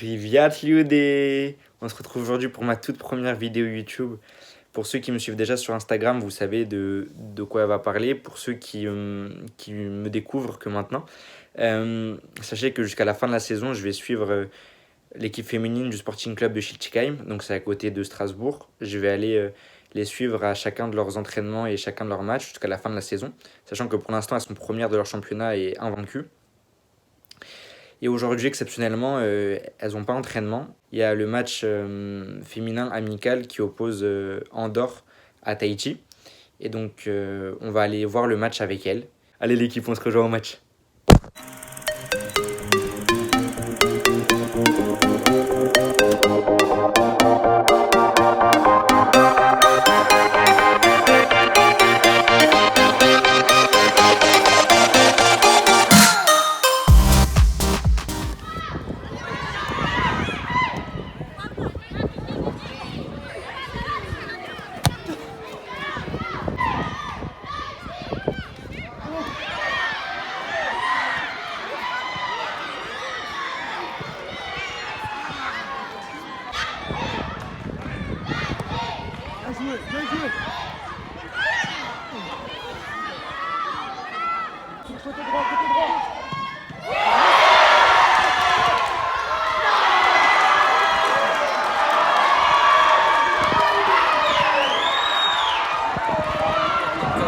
Privyat Liudé! On se retrouve aujourd'hui pour ma toute première vidéo YouTube. Pour ceux qui me suivent déjà sur Instagram, vous savez de quoi elle va parler. Pour ceux qui me découvrent que maintenant, sachez que jusqu'à la fin de la saison, je vais suivre l'équipe féminine du Sporting Club de Schiltigheim. Donc c'est à côté de Strasbourg. Je vais aller les suivre à chacun de leurs entraînements et chacun de leurs matchs jusqu'à la fin de la saison. Sachant que pour l'instant, elles sont premières de leur championnat et invaincues. Et aujourd'hui, exceptionnellement, elles n'ont pas entraînement. Il y a le match féminin amical qui oppose Andorre à Tahiti. Et donc, on va aller voir le match avec elles. Allez l'équipe, on se rejoint au match.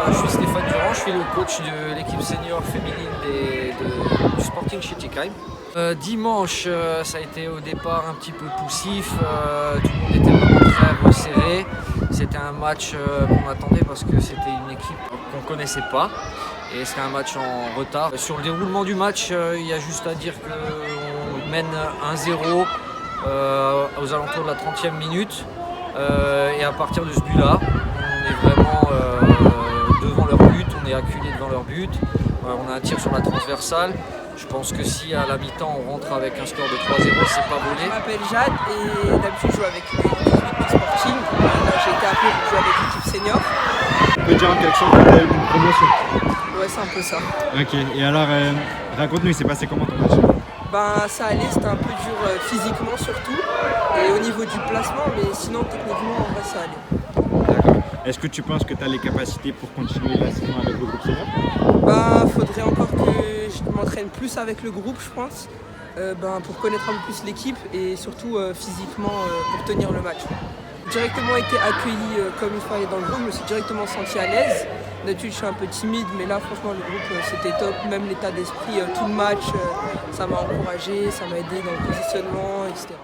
Je suis Stéphane Durand, je suis le coach de l'équipe senior féminine du Sporting Schiltigheim. Dimanche, ça a été au départ un petit peu poussif, tout le monde était vraiment très resserré. C'était un match qu'on attendait parce que c'était une équipe qu'on ne connaissait pas et c'était un match en retard. Sur le déroulement du match, il y a juste à dire qu'on mène 1-0 aux alentours de la 30e minute et à partir de ce but-là, on est vraiment devant leur but, on est acculé devant leur but, on a un tir sur la transversale. Je pense que si à la mi-temps on rentre avec un score de 3-0, c'est pas volé. Je m'appelle Jade et d'habitude je joue avec l'équipe du Sporting. Là j'ai été appelé pour jouer avec l'équipe senior. On peut dire en quelque sorte que tu as eu une promotion. Ouais, c'est un peu ça. Ok, et alors raconte-nous, il s'est passé comment ton match? Ben ça allait, c'était un peu dur physiquement surtout et au niveau du placement, mais sinon techniquement en vrai ça allait. D'accord. Est-ce que tu penses que tu as les capacités pour continuer la saison avec le groupe senior? Ben faudrait encore que je m'entraîne plus avec le groupe je pense, pour connaître un peu plus l'équipe et surtout physiquement pour tenir le match. J'ai directement été accueilli comme il fallait dans le groupe, je me suis directement senti à l'aise. D'habitude je suis un peu timide mais là franchement le groupe c'était top, même l'état d'esprit, tout le match ça m'a encouragé, ça m'a aidé dans le positionnement, etc.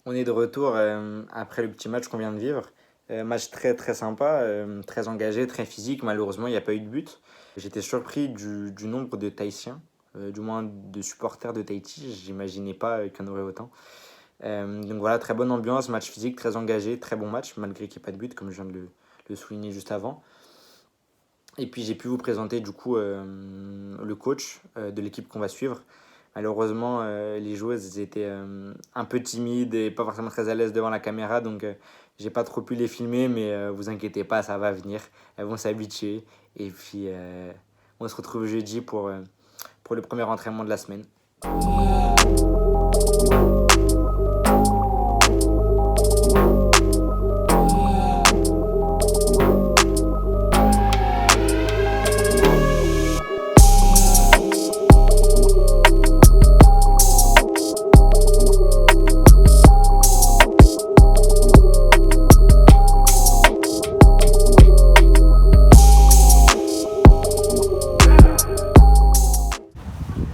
On est de retour après le petit match qu'on vient de vivre. Match très très sympa, très engagé, très physique. Malheureusement, il n'y a pas eu de but. J'étais surpris du nombre de Tahitiens, du moins de supporters de Tahiti. J'imaginais pas qu'il y en aurait autant. Donc voilà, très bonne ambiance, match physique, très engagé, très bon match, malgré qu'il n'y ait pas de but, comme je viens de le souligner juste avant. Et puis j'ai pu vous présenter du coup le coach de l'équipe qu'on va suivre. Malheureusement, les joueuses étaient un peu timides et pas forcément très à l'aise devant la caméra, donc j'ai pas trop pu les filmer, mais vous inquiétez pas, ça va venir. Elles vont s'habituer. Et puis, on se retrouve jeudi pour le premier entraînement de la semaine.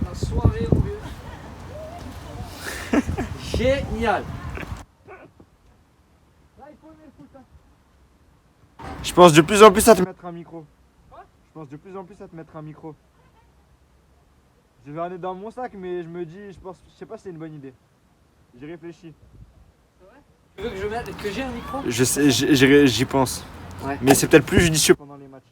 La soirée au lieu. Je pense de plus en plus à te mettre un micro. Je pense de plus en plus à te mettre un micro. Je vais aller dans mon sac, mais je me dis, je sais pas si c'est une bonne idée. J'y réfléchis. Tu veux que j'ai un micro? Je sais, j'y pense. Ouais. Mais c'est peut-être plus judicieux pendant les matchs.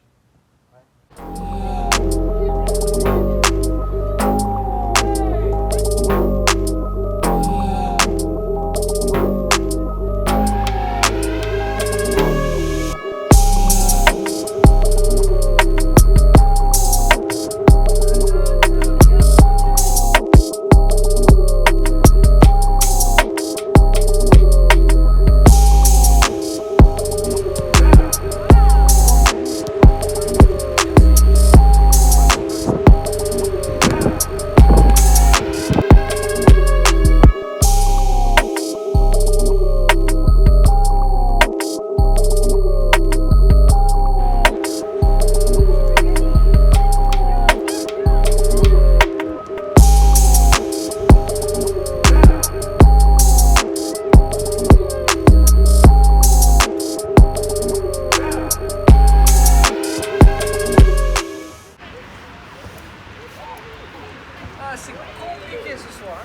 Ah, c'est compliqué ce soir.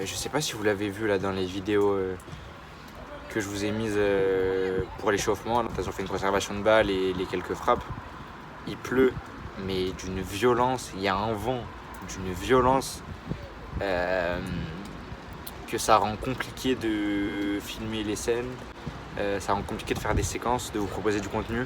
Je sais pas si vous l'avez vu là dans les vidéos que je vous ai mises pour l'échauffement. Ils ont fait une conservation de balles et les quelques frappes. Il pleut, mais d'une violence, il y a un vent d'une violence que ça rend compliqué de filmer les scènes, ça rend compliqué de faire des séquences, de vous proposer du contenu.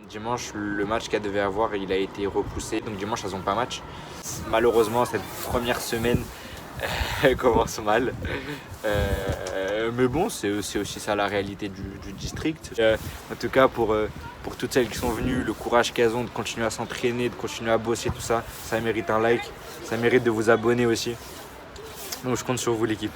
Dimanche, le match qu'elle devait avoir, il a été repoussé. Donc dimanche, elles n'ont pas match. Malheureusement, cette première semaine commence mal. Mais bon, c'est aussi ça la réalité du district. En tout cas, pour toutes celles qui sont venues, le courage qu'elles ont de continuer à s'entraîner, de continuer à bosser, tout ça, ça mérite un like. Ça mérite de vous abonner aussi. Donc je compte sur vous, l'équipe.